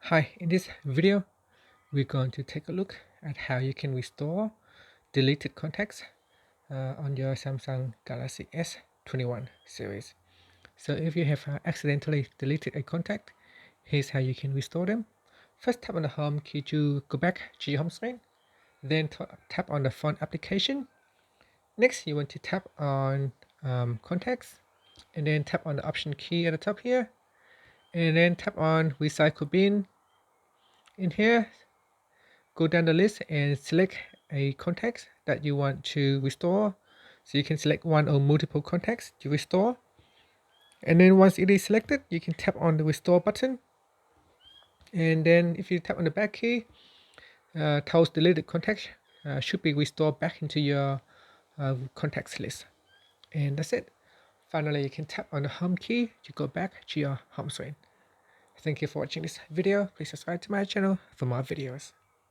Hi, in this video, we're going to take a look at how you can restore deleted contacts on your Samsung Galaxy S21 series. So if you have accidentally deleted a contact, here's how you can restore them. First, tap on the home key to go back to your home screen. Then tap on the phone application. Next, you want to tap on contacts, and then tap on the option key at the top here, and then tap on recycle bin. In here, go down the list and select a contact that you want to restore. So you can select one or multiple contacts to restore. And then once it is selected, you can tap on the restore button. And then if you tap on the back key, those deleted contacts should be restored back into your contacts list. And that's it. Finally, you can tap on the home key to go back to your home screen. Thank you for watching this video. Please subscribe to my channel for more videos.